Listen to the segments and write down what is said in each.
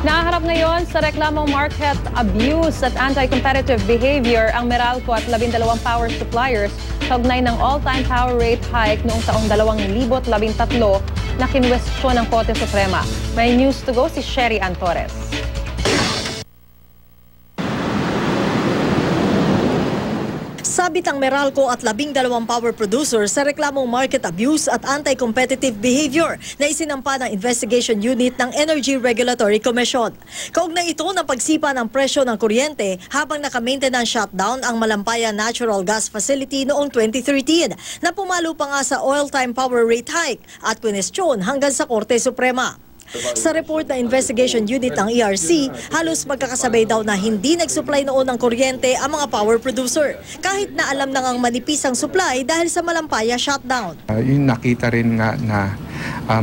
Naharap ngayon sa reklamong market abuse at anti-competitive behavior ang Meralco at 12 power suppliers kaugnay ng all-time power rate hike noong taong 2013 na kinwestiyon ng Korte Suprema. May news to go si Sherry Antores. Sabit ang Meralco at 12 power producers sa reklamong market abuse at anti-competitive behavior na isinampa ng investigation unit ng Energy Regulatory Commission. Kaugnay ito ng pagsipa ng presyo ng kuryente habang naka-maintenance shutdown ang Malampaya Natural Gas Facility noong 2013 na pumalo pa nga sa all-time power rate hike at kwestiyon hanggang sa Korte Suprema. Sa report ng investigation unit ng ERC, halos magkakasabay daw na hindi nag-supply noon ng kuryente ang mga power producer, kahit na alam na ngang manipis ang supply dahil sa Malampaya shutdown. Yung nakita rin nga na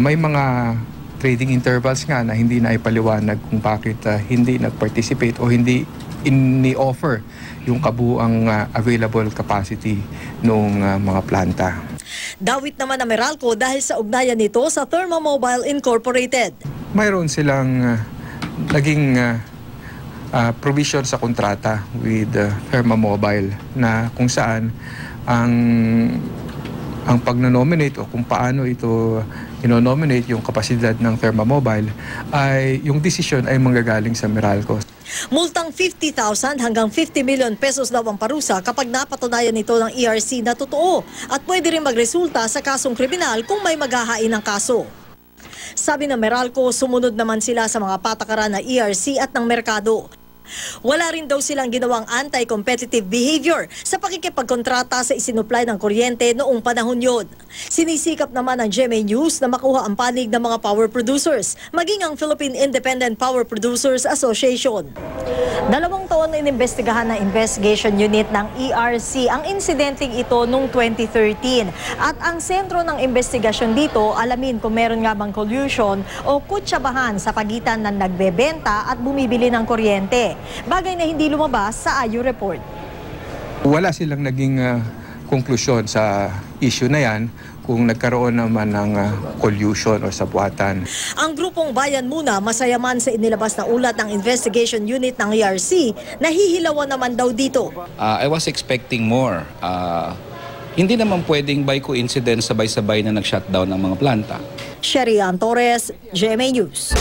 may mga trading intervals nga na hindi na ipaliwanag kung bakit hindi nag-participate o hindi ini-offer yung kabuuang available capacity ng mga planta. Dawit naman ang Meralco dahil sa ugnayan nito sa Thermomobile Incorporated. Mayroon silang naging provision sa kontrata with Thermomobile na kung saan ang pag-nominate o kung paano ito ino-nominate yung kapasidad ng Thermomobile ay yung desisyon ay manggagaling sa Meralco. Multang 50,000 hanggang 50 million pesos daw ang parusa kapag napatunayan ito ng ERC na totoo at pwede rin magresulta sa kasong kriminal kung may maghahain ng kaso. Sabi ng Meralco, sumunod naman sila sa mga patakaran ng ERC at ng merkado. Wala rin daw silang ginawang anti-competitive behavior sa pakikipagkontrata sa isinupply ng kuryente noong panahon yun. Sinisikap naman ng GMA News na makuha ang panig ng mga power producers, maging ang Philippine Independent Power Producers Association. 2 taon na inimbestigahan ng investigation unit ng ERC ang insidenteng ito noong 2013. At ang sentro ng investigasyon dito, alamin kung meron nga bang collusion o kutsabahan sa pagitan ng nagbebenta at bumibili ng kuryente. Bagay na hindi lumabas sa IU report. Wala silang naging konklusyon sa issue na yan kung nagkaroon naman ng collusion o sabwatan. Ang grupong Bayan Muna, masaya man sa inilabas na ulat ng investigation unit ng ERC, nahihilawan naman daw dito. I was expecting more. Hindi naman pwedeng by coincidence sabay-sabay na nag-shutdown ng mga planta. Sherry Antores, GMA News.